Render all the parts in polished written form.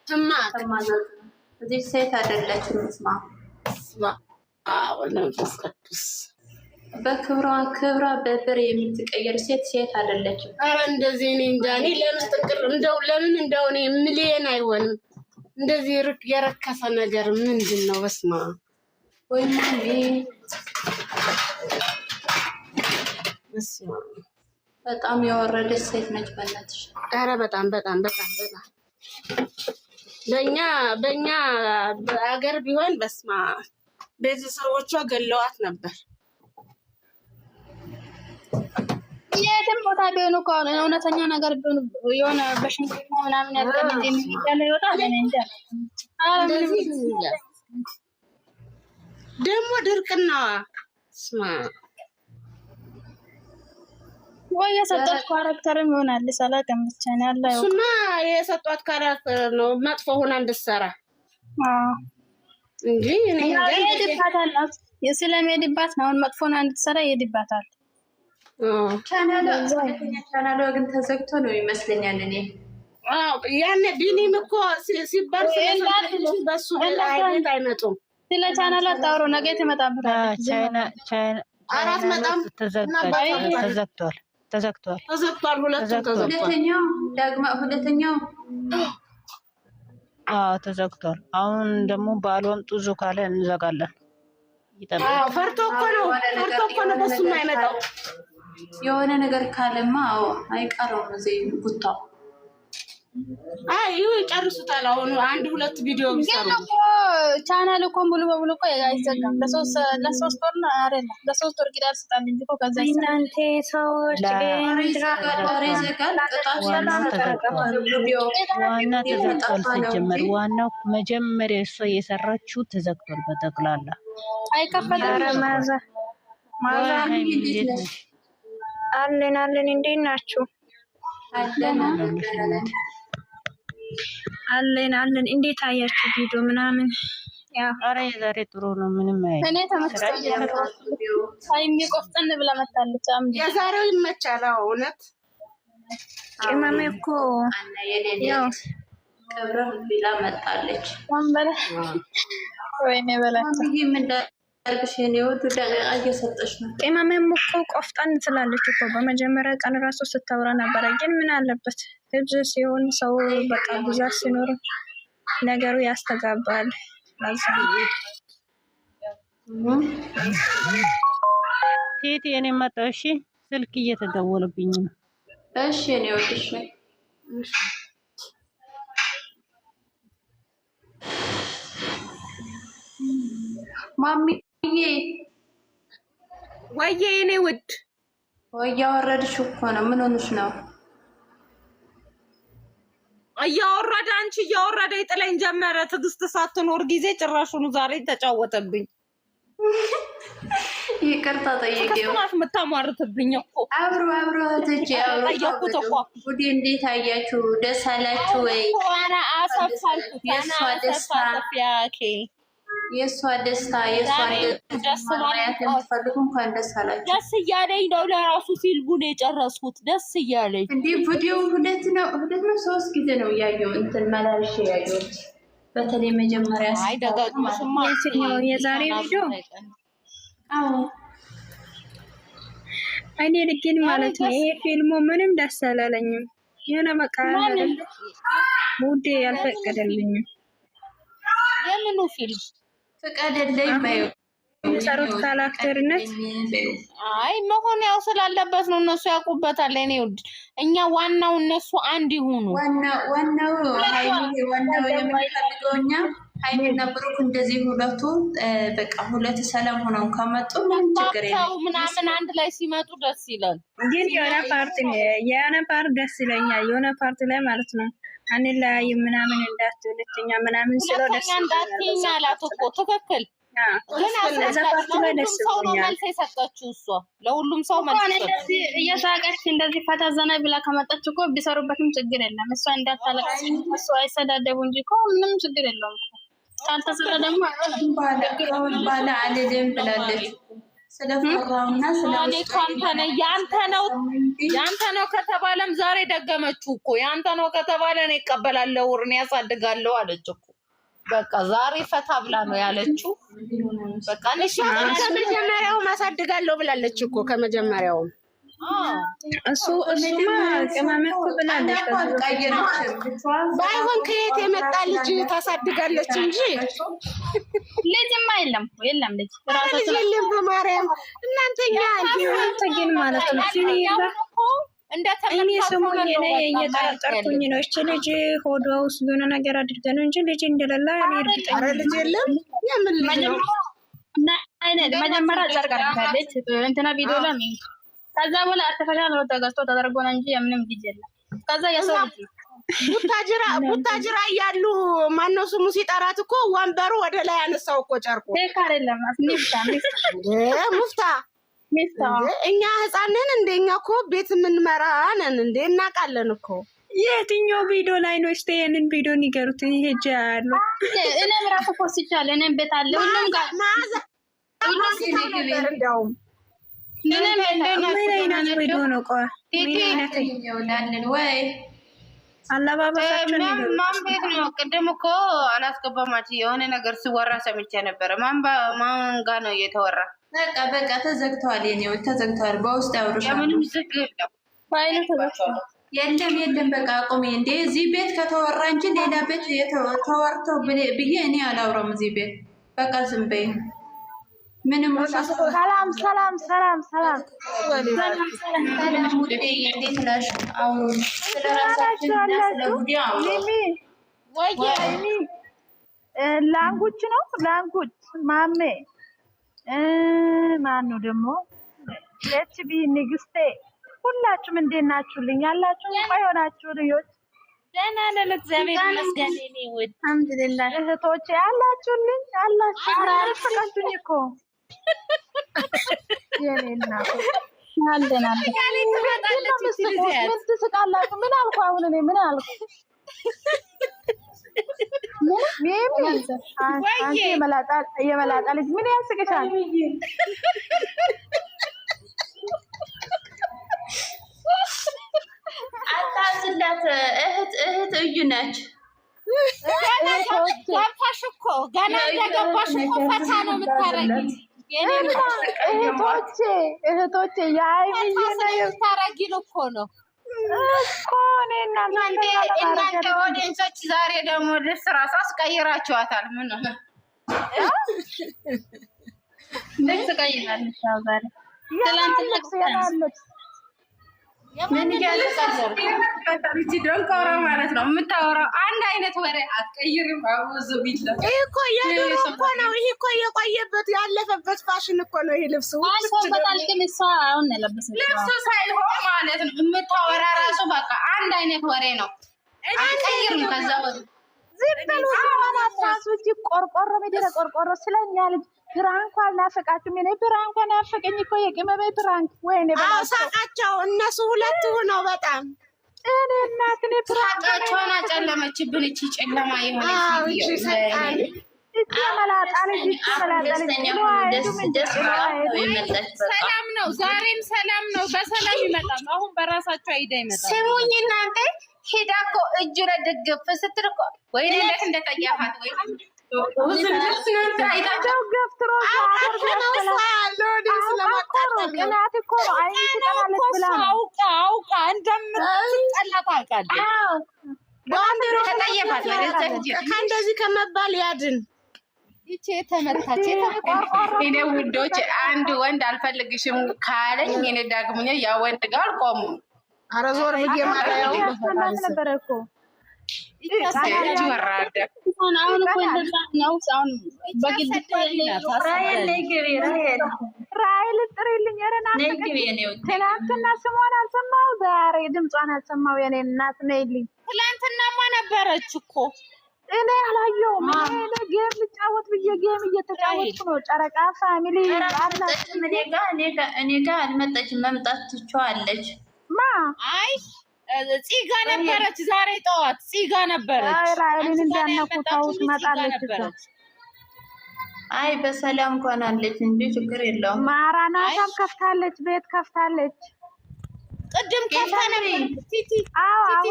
እማክ እዚህ ሴት አይደለችም። ስማ ወለንፈስ ቅዱስ በክብሯ በብር የምትቀየር ሴት አይደለችም። አረ እንደዚህ እኔ እንጃ። እኔ ለምን እንደው እኔ ሚሊየን አይሆንም እንደዚህ የረከሰ ነገር ምንድን ነው? በስማ ወይ ማሚ በስማ በጣም የወረደች ሴት ነች። በእናትሽ አረ በጣም በእኛ ሀገር ቢሆን በስማ ቤተሰቦቿ ገለዋት ነበር። የትም ቦታ ቢሆኑ ከሆነ እውነተኛ ነገር ቢሆኑ የሆነ በሽምግልና ምናምን ያገኘ የሚባለው ይወጣል። እንዴ ደግሞ ድርቅና ስማ ወይ የሰጧት ካራክተርም ይሆናል። ሰላም ብቻ ነው ያለው። እሱማ የሰጧት ካራክተር ነው መጥፎ ሆና እንድትሰራ እንጂ እኔ ይሄድባታል። ስለሚሄድባት ነው መጥፎ ሆና እንድትሰራ ይሄድባታል። ቻናሉ ግን ተዘግቶ ነው ይመስለኛል። እኔ ያኔ ቢኒም እኮ ሲባል በሱ አይነት አይመጡም። ስለ ቻናሉ አታውሩ፣ ነገ ትመጣበታለች። ቻይና አራት መጣም ተዘግቷል። ሁለተኛው ተዘግቷል። አሁን ደግሞ ባሏም ጡዙ ካለ እንዘጋለን። ፈርቶ እኮ ነው በሱ የማይመጣው። የሆነ ነገር ካለማ አይቀርም። እዚህ ጉታው ይጨርሱታል። አሁን አንድ ሁለት ቪዲዮ ቢሰሩ ቻናል እኮ ሙሉ በሙሉ እኮ አይዘጋም። ለሶስት ወር ነው አይደለም፣ ለሶስት ወር ጊዜ አልሰጣል እንጂ እኮ ከዛ እናንተ ሰዎች ዋና ተዘግቷል። ሲጀመር ዋናው መጀመሪያ እሷ የሰራችው ተዘግቷል በጠቅላላ አይከፈትም። ማዛ አለን እንዴት ናችሁ? አለን እንዴት አያችሁ ቪዲዮ ምናምን? ያው አረ የዛሬ ጥሩ ነው። ምንም አይደለም። እኔ ተመስገን ቆፍጠን ብላ መጣለች። የዛሬው ይመቻል። እውነት ቅመሜ እኮ ያው ቀብረህ ብላ መጣለች። ወንበለ ወይኔ በላቸው አልብሽ ነው ደቂቃ እየሰጠሽ ነው። ቅመሜም እኮ ቆፍጠን ትላለች እኮ በመጀመሪያ ቀን ራሱ ስታወራ ነበረ። ግን ምን አለበት ህዝብ ሲሆን ሰው በቃ ብዛት ሲኖር ነገሩ ያስተጋባል። ቴቴ የኔ መጣው። እሺ ስልክ እየተደወለብኝ ነው። እሺ እኔ ወጥሽ ማሚ ወይዬ የኔ ውድ እያወረድሽ እኮ ነው። ምን ሆነሽ ነው? እያወረደ አንቺ እያወረደ ይጥለኝ ጀመረ። ትዕግስት ሳትኖር ጊዜ ጭራሹኑ ዛሬ ተጫወተብኝ። ይቅርታ ጠይቄው ከስማሽ የምታሟርትብኝ እኮ አብሮ ተጂ ጠየቁት እኮ ጉዴ። እንዴት አያችሁ? ደስ አላችሁ ወይ? ዋና አሰፋልኩት ያና አሰፋፊያኬ የሷ ደስታ ደስ ማለት የምትፈልጉ እንኳን ደስ አላችሁ። ደስ እያለኝ ነው። ለራሱ ፊልሙን የጨረስኩት ደስ እያለኝ እንዴ። ቪዲዮ ሁለት ነው ሶስት ጊዜ ነው ያየው። እንትን መላልሽ ያየው። በተለይ መጀመሪያ አይደጋግምሽማ የዛሬ ቪዲዮ እኔ ልጅን ማለት ነው። ይሄ ፊልሙ ምንም ደስ አላለኝም። የሆነ በቃ ሙዴ ያልፈቀደልኝም። የምኑ ፊልም ፈቀደልኝ ባዩ የሚሰሩት ካራክተርነት መሆን ያው ስላለበት ነው። እነሱ ያውቁበታል። እኔ ውድ እኛ ዋናው እነሱ አንድ ይሁኑ። ዋናው የምንፈልገው እኛ ሀይሚና ብሩክ እንደዚህ ሁለቱ በቃ ሁለት ሰላም ሆነው ከመጡ ችግር የለም። ምናምን አንድ ላይ ሲመጡ ደስ ይላል። ግን የሆነ ፓርት ደስ ይለኛል። የሆነ ፓርት ላይ ማለት ነው አንለያይ ምናምን እንዳትልትኛ ምናምን ስለ ደስ እንዳትኛ አላት እኮ ትክክል። ግን ለሁሉም ሰው ነው መልስ የሰጠችው እሷ። ለሁሉም ሰው መልስ እንደዚህ እየሳቀች እንደዚህ ፈታ ዘና ብላ ከመጣች እኮ ቢሰሩበትም ችግር የለም። እሷ እንዳታለቅስ እሷ አይሰዳደቡ እንጂ እኮ ምንም ችግር የለውም። ካልተሰራ ደግሞ ባለ አለልም ብላለች። ስለፈራውና ያንተ ነው ከተባለም ዛሬ ደገመችው እኮ ያንተ ነው ከተባለ እኔ እቀበላለሁ እኔ ያሳድጋለሁ አለች እኮ በቃ ዛሬ ፈታ ብላ ነው ያለችው በቃ ከመጀመሪያው ማሳድጋለሁ ብላለች እኮ ከመጀመሪያው እሱማ ቅመመት ብላለች ባይሆን ከየት የመጣ ልጅ ታሳድጋለች እንጂ ልጅማ የለም ልጅ ራሱ የለም በማርያም እናንተኛ ግን ማለት ነው እኔ ስሙኝ እኔ እየጠረጠርኩኝ ነው እቺ ልጅ ሆዷ ውስጥ የሆነ ነገር አድርገ ነው እንጂ ልጅ እንደሌላ እኔ እርግጠኛ ነኝ ልጅ የለም የምን ልጅ ነው መጀመሪያ ዘርጋለች እንትና ቪዲዮ ላይ ከዛ በኋላ አርተፈሻል ነው ተገዝቶ ተደርጎ ነው እንጂ የምንም ልጅ የለም ከዛ የሰው ልጅ ቡታጅራ እያሉ ማነው ስሙ ሲጠራት እኮ ወንበሩ ወደ ላይ አነሳው እኮ ጨርቆ ቴካር የለም ሚፍታ እኛ ህፃንን እንደኛ እኮ ቤት የምንመራ ነን እንደ እናውቃለን እኮ የትኛው ቪዲዮ ላይ ነው እስቲ የንን ቪዲዮ ንገሩት ሄጄ ያለው እኔም ራሱ ፖስቻለሁ እኔም ቤት አለ ሁሉም ጋር እንደውም ምን አይነት ቪዲዮ ነው ቆይ ምን አይነት ወይ አለባበሳቸው ማን ቤት ነው ቅድም እኮ አላስገባማች የሆነ ነገር ሲወራ ሰምቼ ነበረ ማን ጋር ነው እየተወራ በቃ ተዘግቷል የኔው ተዘግቷል በውስጥ ያወሩሻል ምንም ዝግ የለም በቃ አቁሚ እንዴ እዚህ ቤት ከተወራ እንጂ ሌላ ቤት ተወርተው ብዬ እኔ አላውራም እዚህ ቤት በቃ ዝም በይ ምንም ሰላም ውዴ እንዴት ነሽ አሁን ስለራሳችን ስለ ጉዳይ ወይ ላንጉች ነው ላንጉች ማሜ ማኑ ደግሞ ኤችቢ ንግስቴ ሁላችሁም እንዴት ናችሁልኝ ያላችሁ ቆይ ሆናችሁ ልጆች ደህና ነን እግዚአብሔር ይመስገን እኔ ውድ አልሐምዱሊላህ እህቶቼ ያላችሁልኝ አላችሁ እኮ የኔና አለናል ያለ ተመጣጣለች ምን ትስቃላችሁ ምን አልኩ አሁን እኔ ምን አልኩ አንቺ የመላጣ ልጅ ምን ያስቅሻል? አታስላት እህት እዩ ነች። ገባሽ እኮ ገና እንደገባሽ እኮ ፈታ ነው የምታረጊው። እህቶቼ የምታረጊው እኮ ነው እናንተ ኦዲየንሶች ዛሬ ደግሞ ልብስ ራሱ አስቀይራችኋታል። ምን ልብስ ቀይራለች ዛሬ ትላንትና ደንቆሮ ማለት ነው የምታወራው አንድ አይነት ወሬ አትቀይርም። አውዙ ቢላ ይሄ እኮ የድሮ እኮ ነው። ይሄ እኮ የቆየበት ያለፈበት ፋሽን እኮ ነው። ይሄ ልብሱ አልፎበታል፣ ግን እሷ አሁን ለበሰች ልብሱ ሳይሆን ማለት ነው የምታወራ ራሱ በቃ አንድ አይነት ወሬ ነው። አትቀይርም። ከዛ ወሬ ዝም ብሎ አታሱጂ ቆርቆሮ ምድረ ቆርቆሮ ስለኛ ልጅ ብራንኳ አልናፈቃችሁም? እኔ ብራንኳ ናፈቀኝ እኮ የቅመሜ ብራንክ ወይኔ ሳቃቸው እነሱ ሁለቱ ነው በጣም እኔ እናት እኔ ሳቃቸውን አጨለመችብን። እቺ ጨለማ የሆነች ሰላም ነው፣ ዛሬም ሰላም ነው። በሰላም ይመጣል። አሁን በራሳቸው አይዳ ይመጣል። ስሙኝ እናንተ ሄዳ እኮ እጁ ላይ ድግፍ ስትል እኮ ወይኔ እንዴት እንደጠያፋት ወይ አውቃ እንደምትጠላ ታውቃለች። ከእንደዚህ ከመባል ያድን። ይቼ የተመታች እኔ ውዶች አንድ ወንድ አልፈልግሽም ካለኝ እኔ ዳግሙኛ ያ ወንድ ጋር አልቆሙም። ኧረ ዞር ብዬ ማዳያው ነበረ እኮ አሁን እኮ እንደዛ ነው። አሁን በግድ ራይል ጥሪልኝ ትናንትና ስሟን አልሰማው ዛሬ ድምጿን አልሰማው። የኔ እናት ነይልኝ። ትናንትናማ ነበረች እኮ እኔ አላየሁም። እኔ ጌም ልጫወት ብዬ ጌም እየተጫወትኩ ነው። ጨረቃ ፋሚሊ እኔ ጋር አልመጣችም። መምጣት ትችዋለች። ማ አይ ፂጋ ነበረች። ዛሬ ጠዋት ፂጋ ነበረች። ራይልን እንዳነኩታውት መጣለች። አይ በሰላም እንኳን አለች እንጂ ችግር የለውም። ማራናታም ከፍታለች፣ ቤት ከፍታለች። ቅድም ከፍታ ነበር ቲቲ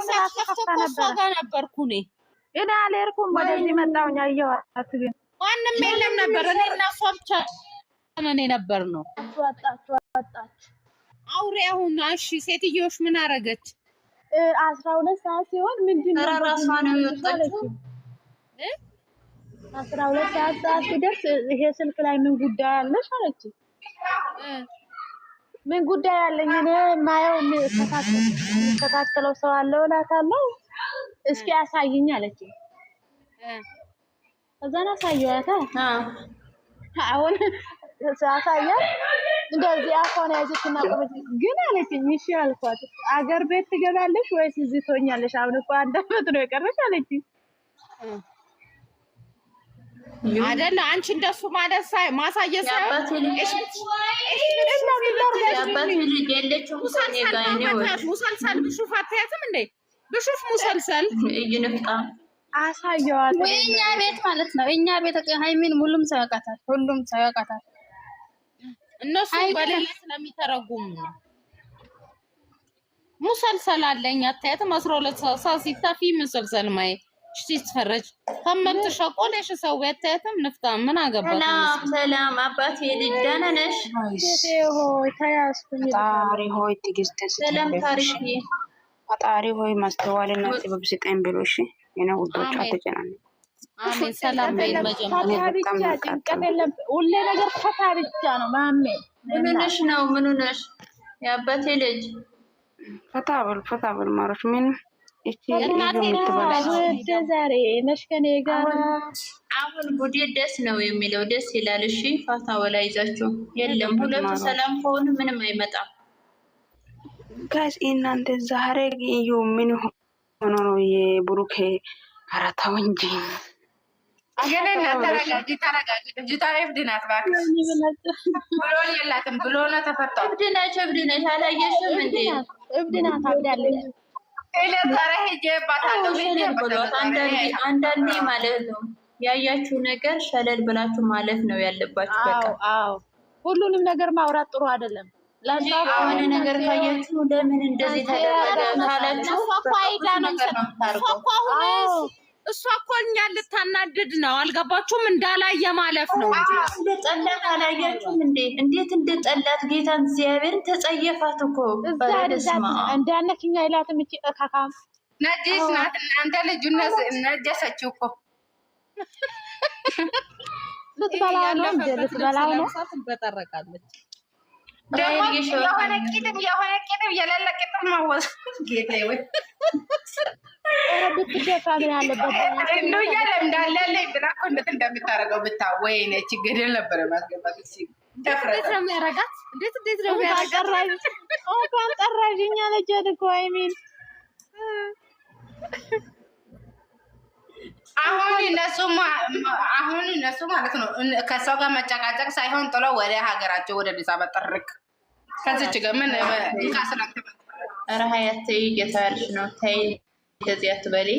ሳትከፍት እሷ ጋር ነበርኩ እኔ አልሄድኩም። ወደዚህ መጣሁኝ አየኋት፣ ግን ማንም የለም ነበር። እኔ እና እሷ ብቻ ነን የነበር ነው። ወጣች አውሬ አሁን። እሺ ሴትዮሽ ምን አረገች? 12 ሰዓት ሲሆን ምንድነው ራሷ ነው የወጣችው። 12 ሰዓት ሲደርስ ይሄ ስልክ ላይ ምን ጉዳይ አለሽ አለች። ምን ጉዳይ አለኝ እኔ ማየው የሚከታተለው ሰው አለው እላታለሁ። እስኪ አሳይኝ አለች። ከዛና አሳየዋታ። አሁን ሳሳያት እንደዚህ አፎን ያዘችና ቆመች። ግን አለችኝ እሺ አልኳት። አገር ቤት ትገባለሽ ወይስ እዚህ ትሆኛለሽ? አሁን እኮ አንድ አመት ነው የቀረሽ አለችኝ። አይደለ አንቺ እንደሱ ማለት ማሳየት ያባት ልጅ የለችም። ሙሰልሰል ብሹፍ አታያትም እንዴ? ብሹፍ ሙሰልሰል እይንፍጣ አሳየዋት። እኛ ቤት ማለት ነው። እኛ ቤት ሃይሚን ሁሉም ሰው ያውቃታል። ሁሉም ሰው ያውቃታል። እነሱ በሌላ ስለሚተረጉሙ ነው። ሙሰልሰል አለኝ አታያትም? 12 ሰዓት ሲታፊ ሙሰልሰል ማይ ሲትፈረጅ ከመተሸቆለሽ ሰው ያታያትም ንፍጣ ምን አገባሽ? ሰላም አባቴ ልጅ ደህና ነሽ? ሆይ ተያዝኩኝ። ፈጣሪ ሆይ ትዕግስት ሰላም ታሪክ ፈጣሪ ሆይ ማስተዋልና ጥበብ ስጠኝ ብሎ እሺ። የኔ ውዶች አትጨናነቁ። አሜን። ሰላም በይ። መጀመሪያ ሁሌ ነገር ፈታ ብቻ ነው። ማሜ ምን ሆነሽ? የአባቴ ልጅ ፈታ በል ማሮች ምን ዛሬ ነሽ ከኔ ጋር። አሁን ጉዴ ደስ ነው የሚለው ደስ ይላል። እሺ ፋታ ወላ ይዛችሁ የለም። ሁለቱ ሰላም ከሆኑ ምንም አይመጣም። ጋይስ እናንተ ዛሬ እዩ ምን ሆኖ ነው የብሩኬ አራታው እንጂ አገነና ተረጋጊ። ልጅቷ እብድ ናት እባክሽ። ብሎ የላትም ብሎ ነው ተፈታው። እብድ ነች አላየሽም እንዴ? እብድ ናት አብዳለች። አንዳንዴ ማለት ነው ያያችሁ ነገር ሸለል ብላችሁ ማለት ነው ያለባችሁ። በቃ ሁሉንም ነገር ማውራት ጥሩ አይደለም። የሆነ ነገር ካያችሁ ለምን እንደዚህ ተደረገ ካላችሁ እሷ እኮ እኛን ልታናድድ ነው። አልገባችሁም? እንዳላየ ማለፍ ነው እንጂ እንደጠላት አላያችሁም እንዴ? እንዴት እንደጠላት ጌታን እግዚአብሔርን ተጸየፋት እኮ እንዳነክኛ ይላትም እቺ እካካም ነጅስ ናት። እናንተ ልጁ ነጀሰችው እኮ ልትበላው ነው እንዴ? ልትበላው ነው። ትበጠረቃለች። የሆነ ቂጥም የሌለ ቂጥም ማወስ ጌታ ወይ ብትደፋ ግን ያለበት እንደው ያለ እንዳለ ብላ እኮ እንዴት እንደምታረገው ብታወይ ነው። ችግር ነበረ ማስገባት እሺ። እንዴት ነው የሚያረጋት? እንዴት ነው የሚያረጋት? እንኳን ጠራሽኝ አለች እኮ አይሚን። አሁን እነሱ ማለት ነው ከሰው ጋር መጨቃጨቅ ሳይሆን ጥሎ ወደ ሀገራቸው ወደ አዲስ አበባ ጥርቅ ከዚች ጋር ምን ካስላክ ኧረ ሀያት ጌታ ያልሽ ነው። ተይ እንደዚህ አትበሊ።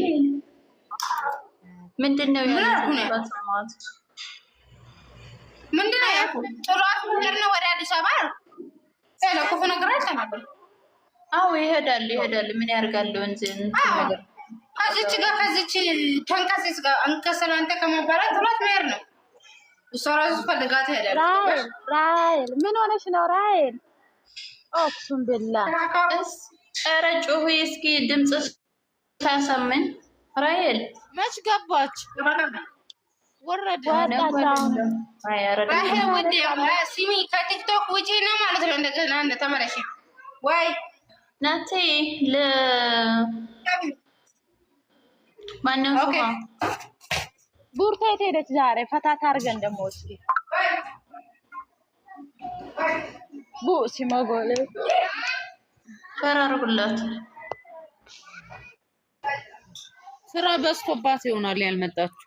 ምንድነው ምንድነው ጥሏት ነገር ነው ወደ አዲስ አበባ ክፉ ነገር አይሰማም። አዎ ይሄዳል። ምን ያርጋል እንጂ ነገር ከዚች ተንቀሲስ ጋር አንከሰላንተ ከመባላት ጥሏት መሄድ ነው። እሷ ራሱ ፈልጋት ሄዳል። ራይል ምን ሆነሽ ነው ራይል? ኦክሱም ብላ ኧረ ጩሁ እስኪ ድምጽ ታሰማኝ። ራይል መች ገባች? ወረደ ሲሚ ከቲክቶክ ውጪ ነው ማለት ነው። እንደገና ተመለሽ ወይ ናቴ ማነው ሱማ ቡርታ የት ሄደች ዛሬ? ፈታታ አድርገን ደግሞ እስኪ ሲመጎል ፈራርጉላት። ስራ በዝቶባት ይሆናል ያልመጣችው።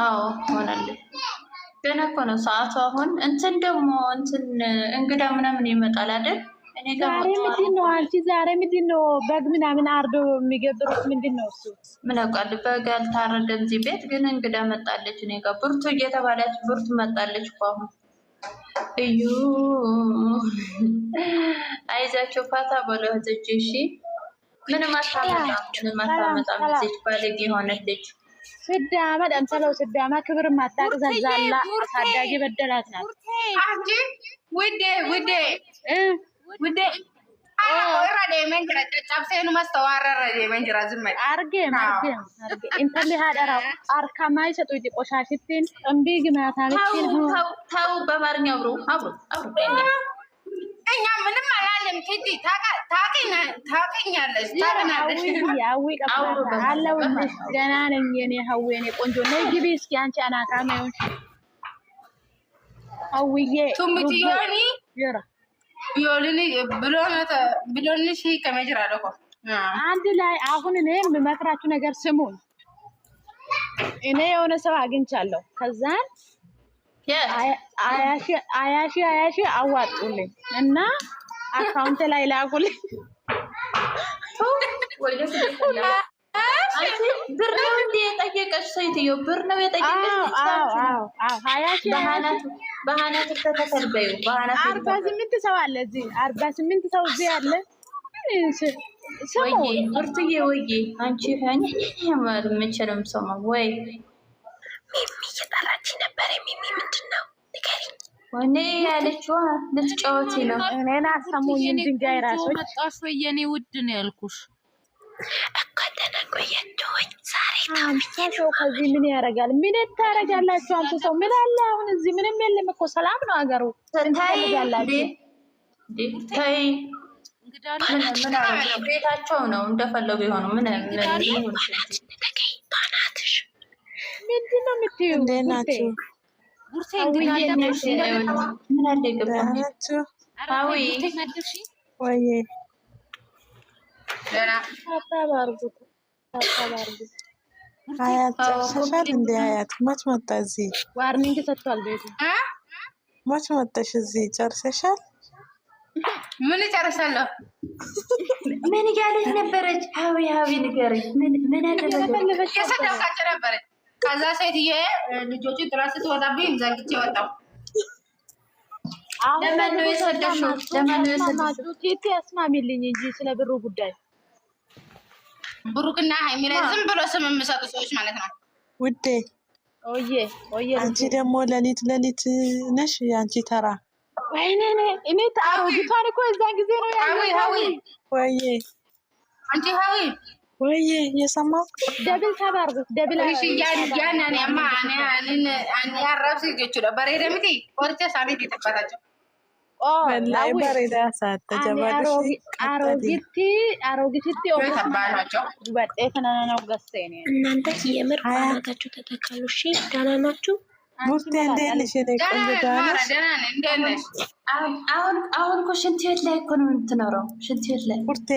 አዎ ሆናል። ገና እኮ ነው ሰዓቱ። አሁን እንትን ደግሞ እንግዳ ምናምን ይመጣል አይደል? ዛሬ ምንድን ነው አንቺ? ዛሬ ምንድን ነው በግ ምናምን አርዶ የሚገብሩት ምንድን ነው እሱ? ምን አውቃለሁ። በግ አልታረደም እዚህ ቤት ግን እንግዳ መጣለች። እኔ ጋር ብርቱ እየተባለች ብርቱ መጣለች እኮ አሁን። እዩ አይዛቸው ፋታ በለው እህቶቼ። እሺ ምንም አታመጣም እዚች ባለጌ የሆነች ልጅ። ስዳማ ደምሰለው ስዳማ ክብር ማታቅ ዘልዛላ አሳዳጊ በደላት ናት። አንቺ ውዴ ወራዴ መንጀራ ጫብሴኑ ማስተዋረረ መንጀራ ዝመይ አርጌ እንተሊ ሀደራ አርካማይ ሰጡኝ ቆሻሽቲን እምቢ ግማታለችን ታው በማርኛ አብሮ እኛ ምንም አላለም። ቲቲ ታውቂኛለሽ ያዊ ቀባታ አለውልሽ ገና ነኝ የኔ ሀዌ የኔ ቆንጆ ነይ ግቢ እስኪ አንቺ አናታማዩን ሀዊዬ ቱምቲዮኒ ይራ ብሎንሽ ከመጅራ ለኮ አንድ ላይ አሁን እኔ የምመክራችሁ ነገር ስሙን። እኔ የሆነ ሰው አግኝቻለሁ። ከዛን አያሺ አዋጡልኝ እና አካውንት ላይ ላኩልኝ። ብር ነው እንዴ የጠየቀች ሴትዮ? ብር ነው የጠየቀች? በሃናት ተተከልበዩ በሃናት 48 ሰው አለ እዚህ 48 ሰው እዚህ አለ። ወይ ብርቱዬ ወይ አንቺ ፈኝ ያማር ምንችልም ሰማ ወይ ሚሚ እየጠራች ነበር። ሚሚ ምንድነው ንገሪኝ። ወኔ ያለችዋ ልትጫወቲ ነው። እኔና ሰሙኝ ድንጋይ ራሶች መጣሽ ወይ የኔ ውድ ነው ያልኩሽ እኮ ተነቆየቶኝ ዛሬ ሰው ከዚህ ምን ያደርጋል? ምን ታደርጋላችሁ? አንተ ሰው ምን አለ አሁን እዚህ? ምንም የለም እኮ ሰላም ነው ሀገሩ። ታያላችሁ ታይ ቤታቸው ነው እንደፈለጉ የሆኑ ምን ባናትሽ ምንድን ነው የምትይው? እንዴት ናችሁ? ምን አለ ገባችሁ? ወይ ሀያት ጨርሰሻል እንዴ? ሀያት መች መጣ እዚህ? ዋርኒንግ ሰጥቷል ቤቱ። መች መጣሽ እዚህ? ጨርሰሻል? ምን ጨርሳለሁ? ምን እያለች ነበረች? ሀዊ ንገረኝ። ምን አደረገች? የሰደብካቸው ነበረች። ከዛ ሴትዬ ልጆቹን ጥላ ስትወጣብኝ ዘግቼ ወጣሁ። ለማን ነው የሰደሽው? ቲቲ አስማሚልኝ እንጂ ስለ ብሩ ጉዳይ ብሩክና ሀይሚ ላይ ዝም ብሎ ስም የሚሰጡ ሰዎች ማለት ነው። ውዴ ኦዬ አንቺ ደግሞ ሌሊት ነሽ የአንቺ ተራ። ወይኔ እኔ አሮጊቷን እኮ የዛን ጊዜ ነው ሀዊ ወይ አንቺ ሀዊ ወይ የሰማው ደብል ተባርጉ ደብል እሺ ያን ያማ አኔ አራብሲ ገቹ በሬደምቲ ወርቸ ሳኔት ይተፈታቸው ወላሂ በሬዳ ሰዓት ተጀባለሽ። አሮጊትቲ ተባላቸው በጤፈና ነው ገሰኔ እናንተ የምር ባናታችሁ ተተካሉ። እሺ ደህና ናችሁ? ሙርቴ እንዴት ነሽ? እኔ ቆንጆ ደህና ነሽ? አሁን እኮ ሽንት ቤት ላይ እኮ ነው የምትኖረው። ሽንት ቤት ላይ ሙርቴ